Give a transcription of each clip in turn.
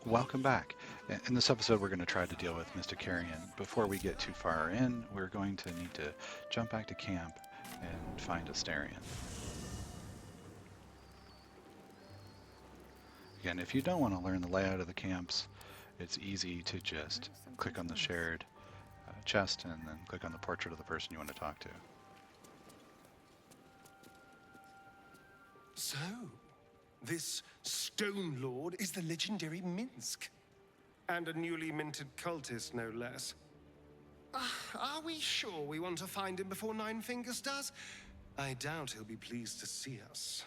Welcome back. In this episode, we're going to try to deal with Mr. Carrion. Before we get too far in, we're going to need to jump back to camp and find Asterion. Again, if you don't want to learn the layout of the camps, it's easy to just click on the shared chest and then click on the portrait of the person you want to talk to. So, this Stone Lord is the legendary Minsk. And a newly minted cultist, no less. Are we sure we want to find him before Nine Fingers does? I doubt he'll be pleased to see us.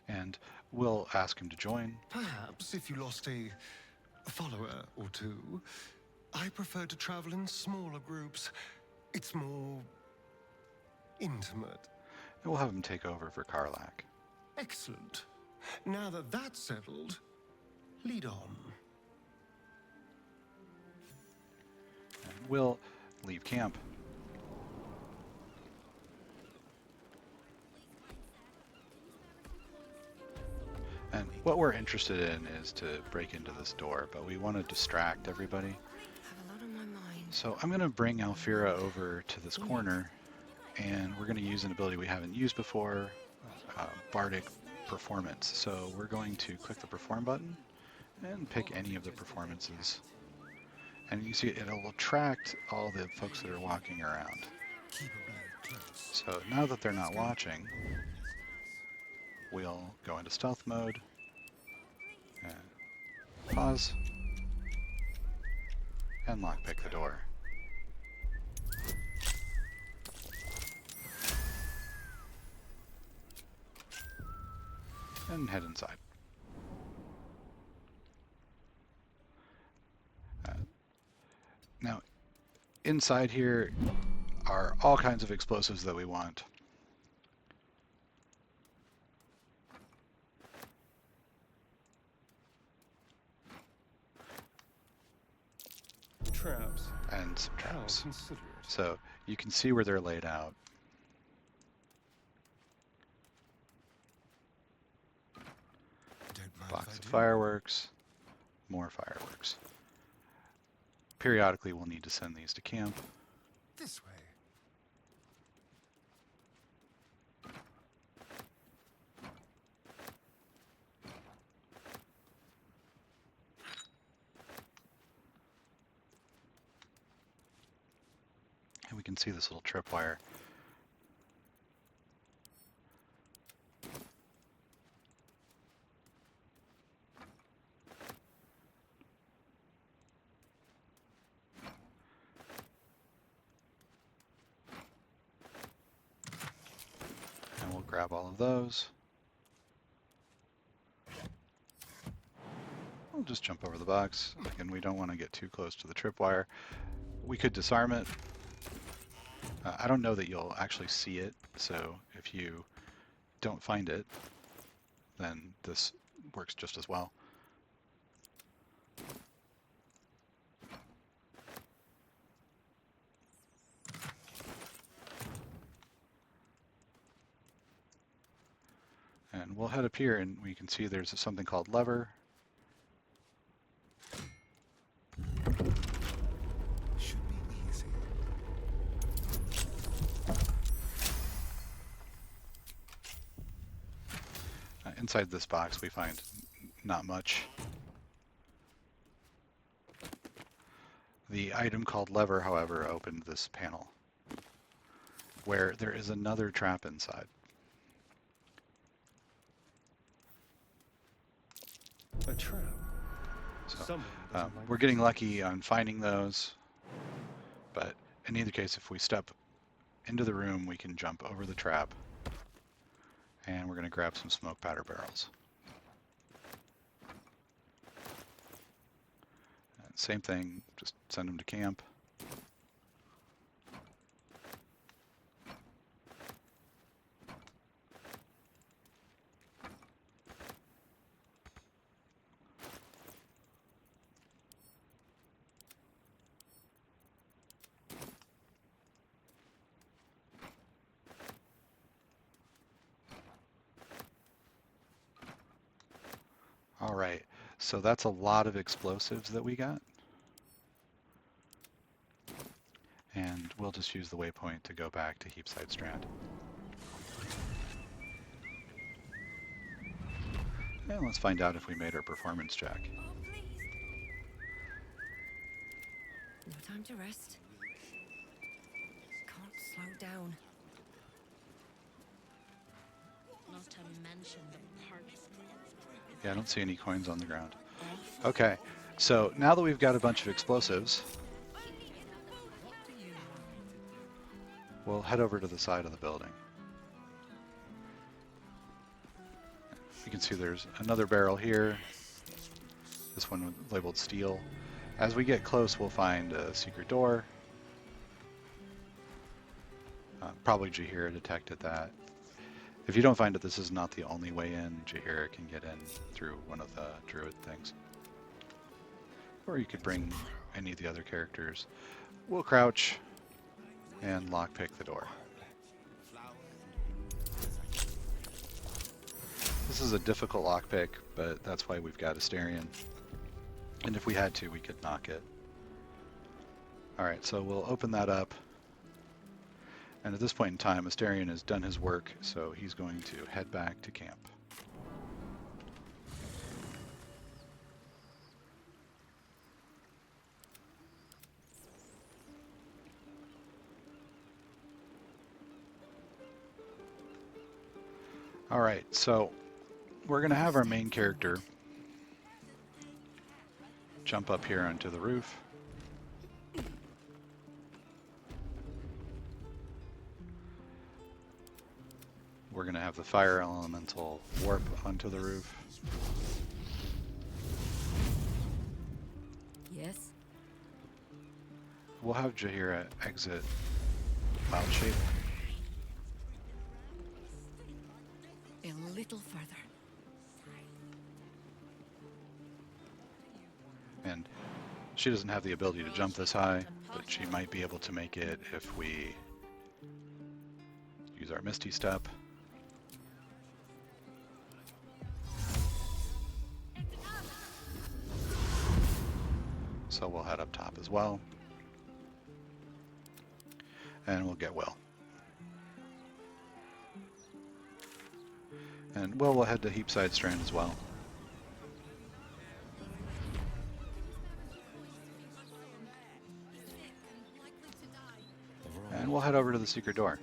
And we'll ask him to join. Perhaps if you lost a follower or two, I prefer to travel in smaller groups. It's more intimate. And we'll have him take over for Karlak. Excellent. Now that that's settled, lead on. And we'll leave camp. And what we're interested in is to break into this door, but we want to distract everybody. Have a lot on my mind. So I'm going to bring Alfira over to this corner, and we're going to use an ability we haven't used before, Bardic Performance. So we're going to click the Perform button and pick any of the performances. And you see it'll attract all the folks that are walking around. So now that they're not watching, we'll go into stealth mode, and pause, and lockpick the door. And head inside. Now, inside here are all kinds of explosives that we want. Traps. And some How traps. considerate. So you can see where they're laid out. Don't mind Box if of I do. fireworks, more fireworks. Periodically we'll need to send these to camp. This way. And we can see this little tripwire. And we'll grab all of those. We'll just jump over the box. Again, we don't want to get too close to the tripwire. We could disarm it. I don't know that you'll actually see it, so if you don't find it, then this works just as well. And we'll head up here and we can see there's something called lever. Should be easy. Inside this box we find not much. The item called lever, however, opened this panel where there is another trap inside. A trap. So Someone doesn't like we're getting lucky on finding those, but in either case, if we step into the room, we can jump over the trap, and we're going to grab some smoke powder barrels. And same thing, just send them to camp. All right, so that's a lot of explosives that we got. And we'll just use the waypoint to go back to Heapside Strand. And let's find out if we made our performance check. Oh, please. No time to rest. Can't slow down. Not to mention the parts. Yeah, I don't see any coins on the ground. Okay, so now that we've got a bunch of explosives, we'll head over to the side of the building. You can see there's another barrel here, this one labeled steel. As we get close, we'll find a secret door. Probably Jahira detected that. If you don't find it, this is not the only way in. Jahira can get in through one of the druid things. Or you could bring any of the other characters. We'll crouch and lockpick the door. This is a difficult lockpick, but that's why we've got Asterion. And if we had to, we could knock it. Alright, so we'll open that up. And at this point in time, Asterion has done his work, so he's going to head back to camp. Alright, so we're going to have our main character jump up here onto the roof. We're going to have the fire elemental warp onto the roof. Yes. We'll have Jahira exit Cloud Shape. A little further. And she doesn't have the ability to jump this high, but she might be able to make it if we use our Misty Step. So we'll head up top as well. And we'll get Will. And Will head to Heapside Strand as well. And we'll head over to the secret door.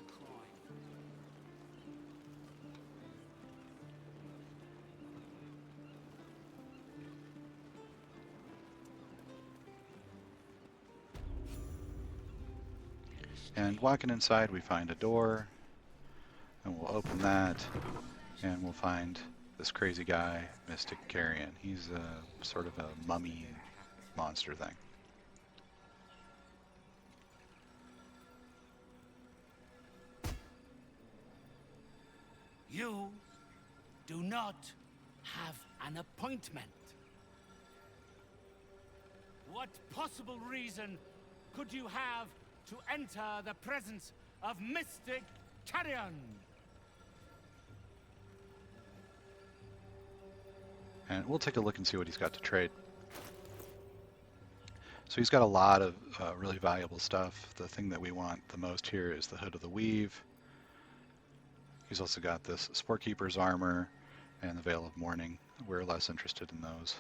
And walking inside, we find a door, and we'll open that, and we'll find this crazy guy, Mystic Carrion. He's a sort of a mummy monster thing. You do not have an appointment. What possible reason could you have to enter the presence of Mystic Carrion? And we'll take a look and see what he's got to trade. So he's got a lot of really valuable stuff. The thing that we want the most here is the Hood of the Weave. He's also got this Sportkeeper's armor and the Veil of Mourning. We're less interested in those.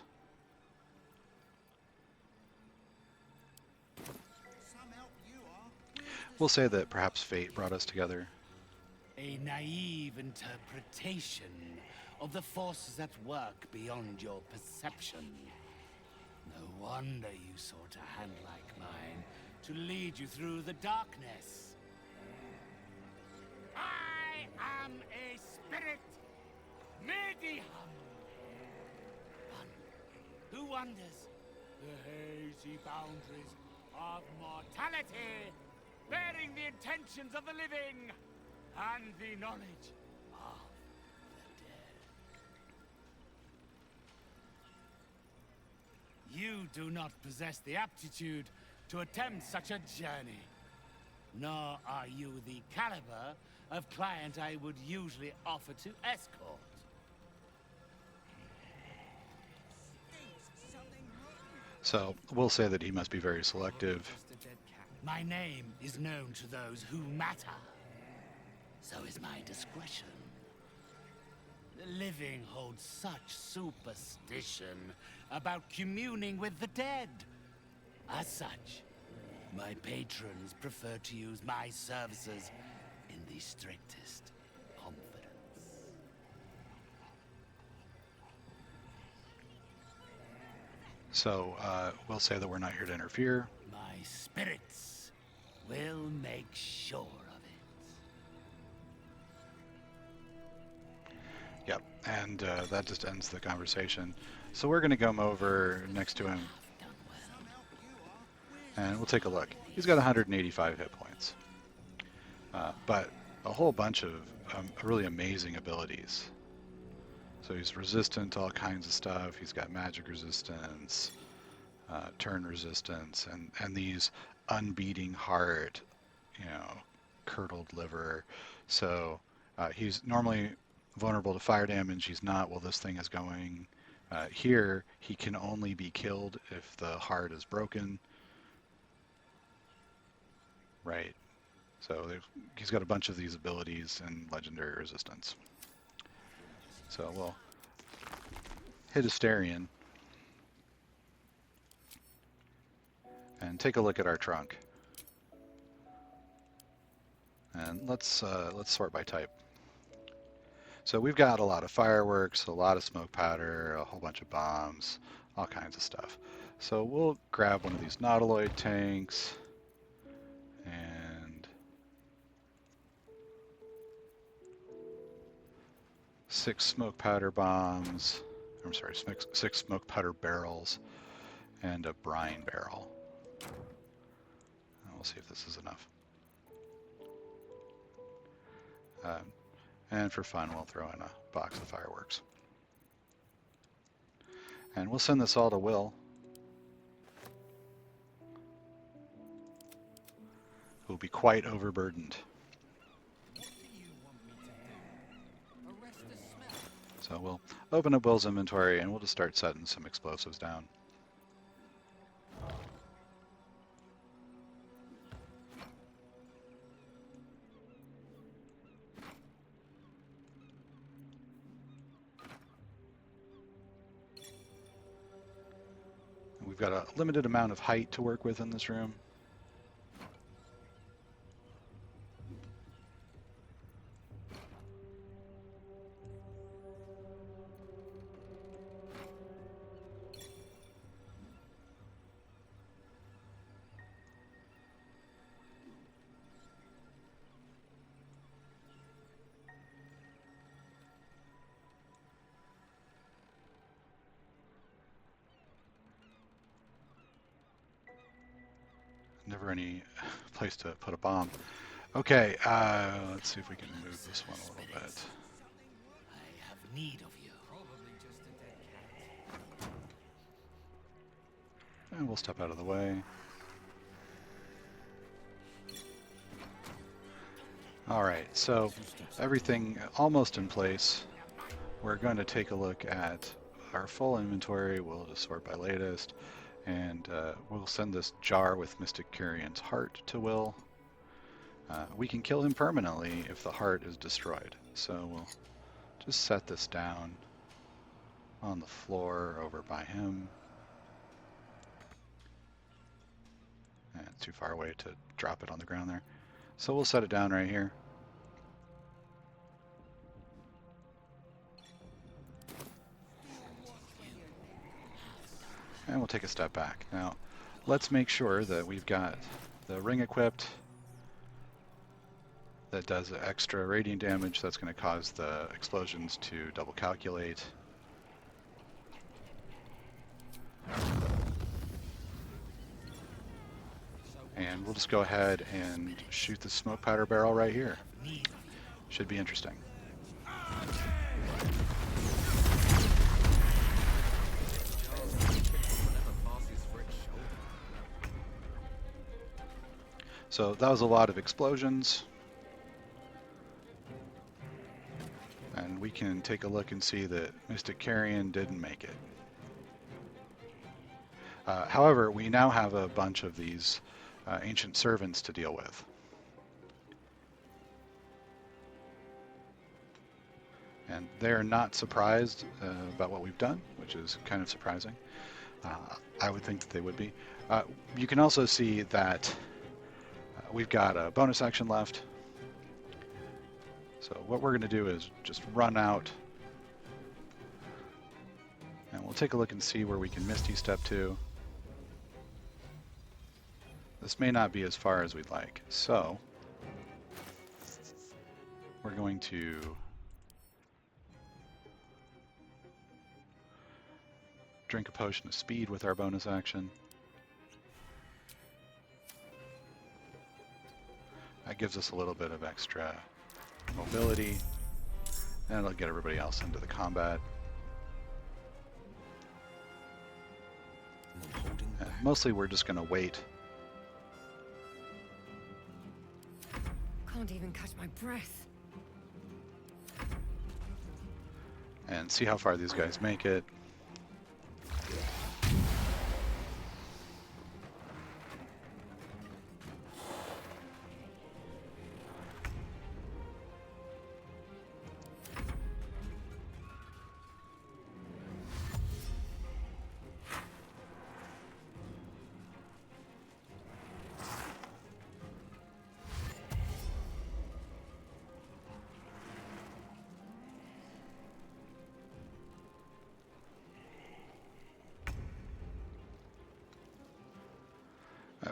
We'll say that perhaps fate brought us together. A naive interpretation of the forces at work beyond your perception. No wonder you sought a hand like mine to lead you through the darkness. I am a spirit, Medium. One who wanders the hazy boundaries of mortality, bearing the intentions of the living and the knowledge of the dead. You do not possess the aptitude to attempt such a journey, nor are you the caliber of client I would usually offer to escort. So we'll say that he must be very selective. My name is known to those who matter. So is my discretion. The living hold such superstition about communing with the dead. As such, my patrons prefer to use my services in the strictest confidence. So we'll say that we're not here to interfere. My spirits will make sure of it. Yep, and that just ends the conversation. So we're going to come over next to him, Done well. and we'll take a look. He's got 185 hit points, but a whole bunch of really amazing abilities. So he's resistant to all kinds of stuff. He's got magic resistance, turn resistance, and these unbeating heart, you know, curdled liver. So he's normally vulnerable to fire damage. He's not while this thing is going. Here, he can only be killed if the heart is broken. Right. So he's got a bunch of these abilities and legendary resistance. So we'll hit Asterion and take a look at our trunk. And let's sort by type. So we've got a lot of fireworks, a lot of smoke powder, a whole bunch of bombs, all kinds of stuff. So we'll grab one of these nautiloid tanks and 6 smoke powder bombs. I'm sorry, 6 smoke powder barrels and a brine barrel. And we'll see if this is enough. And for fun, we'll throw in a box of fireworks. And we'll send this all to Will, who will be quite overburdened. So we'll open up Will's inventory and we'll just start setting some explosives down. We've got a limited amount of height to work with in this room. Never any place to put a bomb. Okay, let's see if we can move this one a little bit. I have need of you. And we'll step out of the way. Alright, so everything almost in place. We're going to take a look at our full inventory. We'll just sort by latest. And we'll send this jar with Mystic Carrion's heart to Will. We can kill him permanently if the heart is destroyed. So we'll just set this down on the floor over by him. And it's too far away to drop it on the ground there. So we'll set it down right here. And we'll take a step back. Now, let's make sure that we've got the ring equipped that does extra radiant damage. That's going to cause the explosions to double calculate. And we'll just go ahead and shoot the smoke powder barrel right here. Should be interesting. So that was a lot of explosions. And we can take a look and see that Mystic Carrion didn't make it. However, we now have a bunch of these ancient servants to deal with. And they're not surprised about what we've done, which is kind of surprising. I would think that they would be. You can also see that we've got a bonus action left. So what we're going to do is just run out, and we'll take a look and see where we can Misty Step to. This may not be as far as we'd like, so we're going to drink a potion of speed with our bonus action. That gives us a little bit of extra mobility, and it'll get everybody else into the combat. And mostly we're just going to wait. Can't even catch my breath. And see how far these guys make it.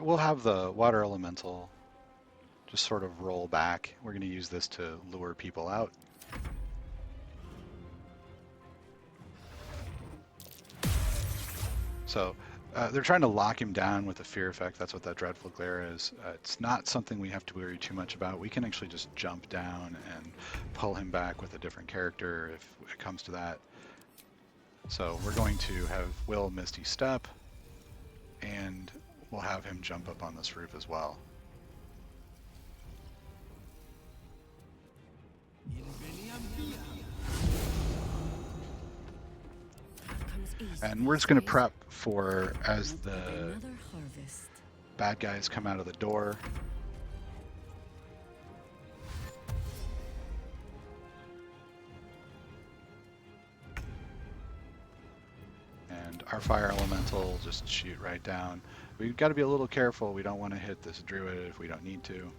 We'll have the water elemental just sort of roll back. We're going to use this to lure people out. So they're trying to lock him down with a fear effect. That's what that dreadful glare is. It's not something we have to worry too much about. We can actually just jump down and pull him back with a different character if it comes to that. So we're going to have Will Misty Step, and we'll have him jump up on this roof as well. And we're just going to prep for as the Another harvest. bad guys come out of the door. And our fire elemental will just shoot right down. We've got to be a little careful. We don't want to hit this druid if we don't need to.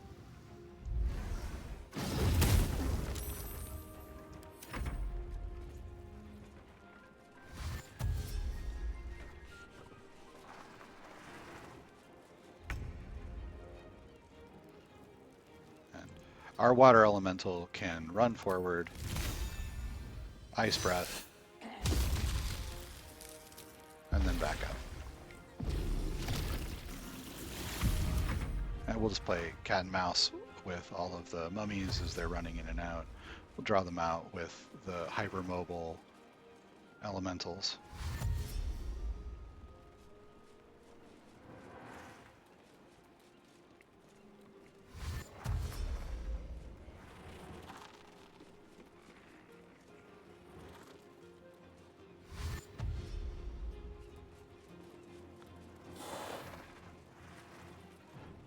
And our water elemental can run forward, ice breath, and then back up. And we'll just play cat and mouse with all of the mummies as they're running in and out. We'll draw them out with the hypermobile elementals.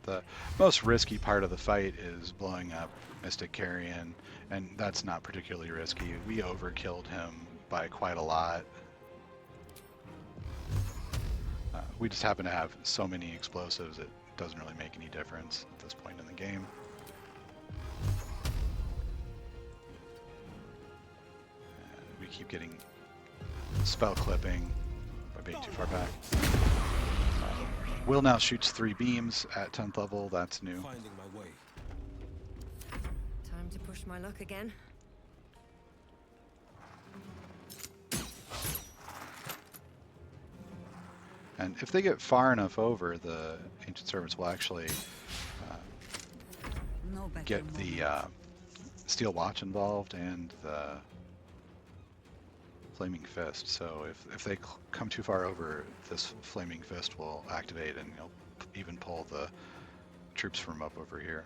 The most risky part of the fight is blowing up Mystic Carrion, and that's not particularly risky. We overkilled him by quite a lot. We just happen to have so many explosives it doesn't really make any difference at this point in the game. And we keep getting spell clipping by being too far back. Will now shoots 3 beams at 10th level. That's new. Finding my way. Time to push my luck again. And if they get far enough over, the ancient servants will actually No better get the steel watch involved and the flaming fist. So if they come too far over, this flaming fist will activate, and you'll even pull the troops from up over here.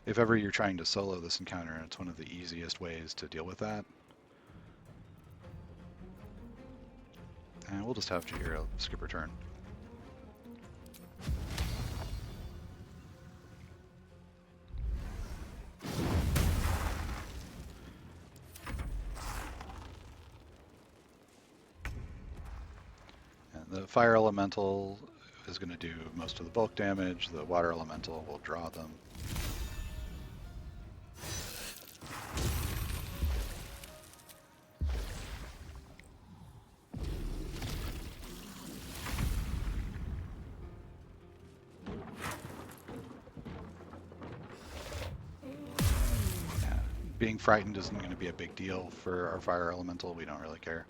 If ever you're trying to solo this encounter, it's one of the easiest ways to deal with that. And we'll just have Jaheira skip her turn. And the fire elemental is going to do most of the bulk damage. The water elemental will draw them. Being frightened isn't going to be a big deal for our fire elemental. We don't really care.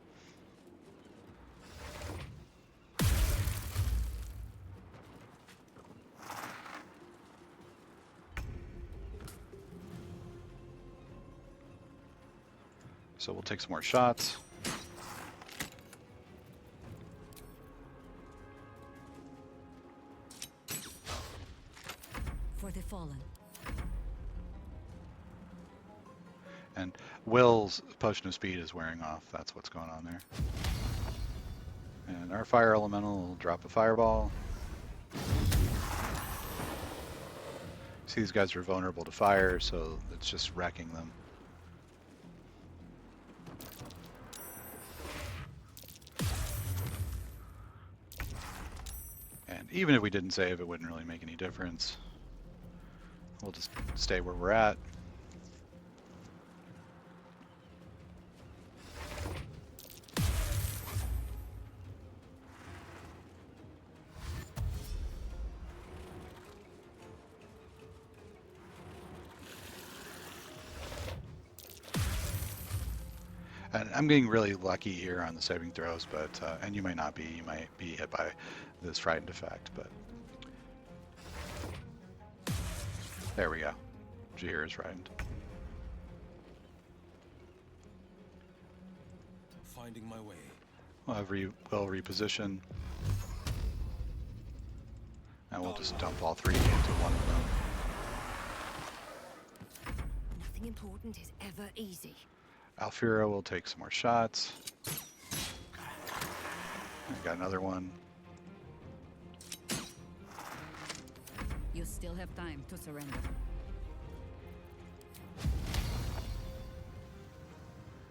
So we'll take some more shots. For the fallen. And Will's potion of speed is wearing off. That's what's going on there. And our fire elemental will drop a fireball. See, these guys are vulnerable to fire, so it's just wrecking them. And even if we didn't save, it wouldn't really make any difference. We'll just stay where we're at. And I'm getting really lucky here on the saving throws, but and you might not be. You might be hit by this frightened effect, but there we go. Jaheira is frightened. Finding my way. We'll reposition, and we'll just dump all three into one of them. Nothing important is ever easy. Alfira will take some more shots. I got another one. You still have time to surrender.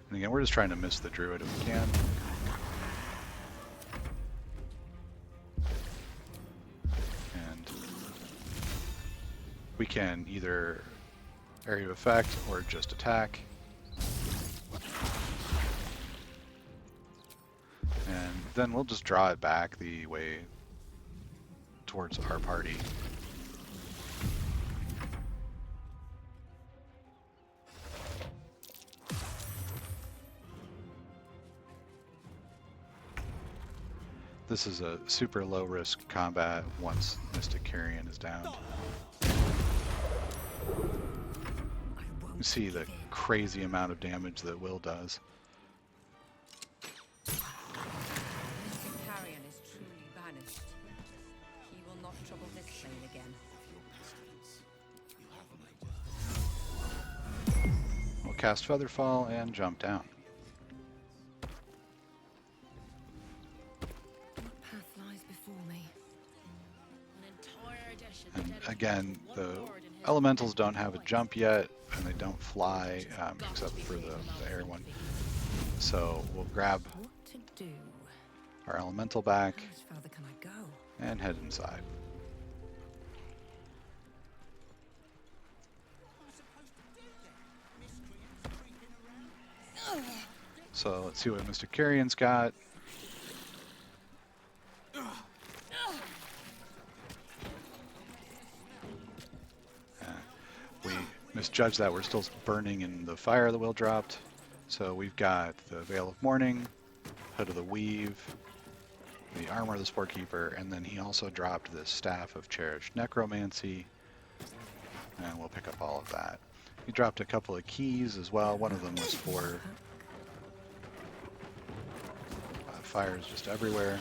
And again, we're just trying to miss the druid if we can. And we can either area of effect or just attack. And then we'll just draw it back the way towards our party. This is a super low risk combat once Mystic Carrion is downed. You see the crazy amount of damage that Will does. Carrion is truly banished. He will not trouble this plane again. We'll cast Featherfall and jump down. What path lies before me? An entire edition And dedicated again, to one the lord and his elementals don't have a life. jump yet, and they don't fly except for the air one. So we'll grab What to do? our elemental back How much further can I go? and head inside. So let's see what Mr. Carrion's got. We misjudged that. We're still burning in the fire that Will dropped. So we've got the Veil of Mourning, Hood of the Weave, the Armor of the Sporekeeper, and then he also dropped the Staff of Cherished Necromancy, and we'll pick up all of that. He dropped a couple of keys as well. One of them was for fires just everywhere.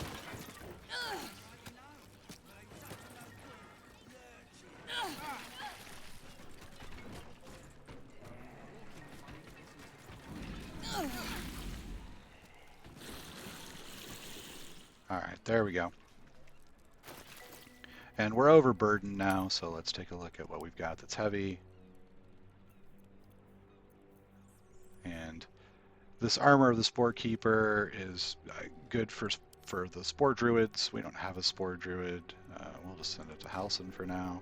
All right, there we go. And we're overburdened now, so let's take a look at what we've got that's heavy. And this armor of the Spore Keeper is good for the Spore Druids. We don't have a Spore Druid. We'll just send it to Halson for now.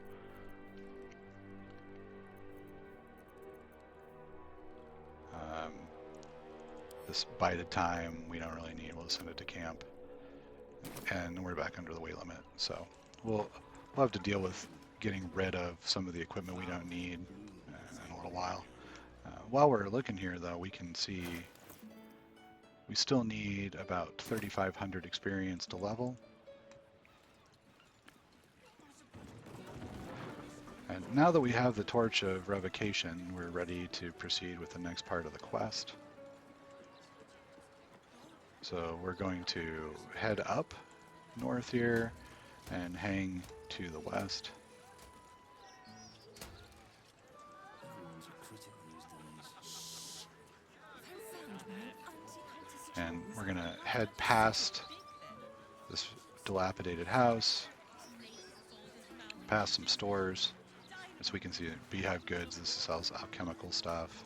This bided time we don't really need. We'll just send it to camp. And we're back under the weight limit. So we'll have to deal with getting rid of some of the equipment we don't need in a little while. While we're looking here, though, we can see we still need about 3,500 experience to level. And now that we have the Torch of Revocation, we're ready to proceed with the next part of the quest. So we're going to head up north here and hang to the west. And we're going to head past this dilapidated house, past some stores. As we can see, Beehive Goods, this sells alchemical stuff.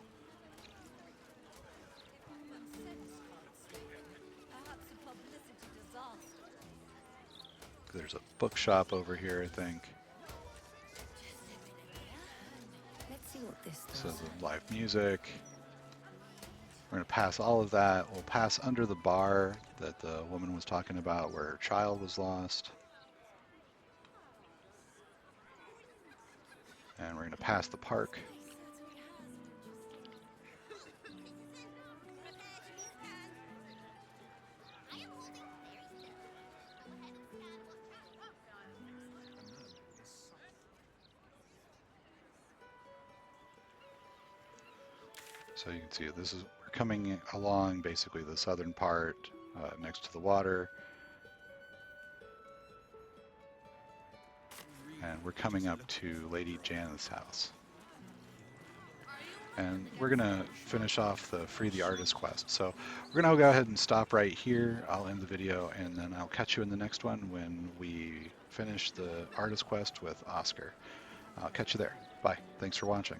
There's a bookshop over here, I think. Let's see what this So the live music. We're going to pass all of that. We'll pass under the bar that the woman was talking about where her child was lost. And we're going to pass the park. So you can see this is, we're coming along basically the southern part next to the water. And we're coming up to Lady Janeth's house. And we're going to finish off the Free the Artist quest. So we're going to go ahead and stop right here. I'll end the video and then I'll catch you in the next one when we finish the artist quest with Oscar. I'll catch you there. Bye. Thanks for watching.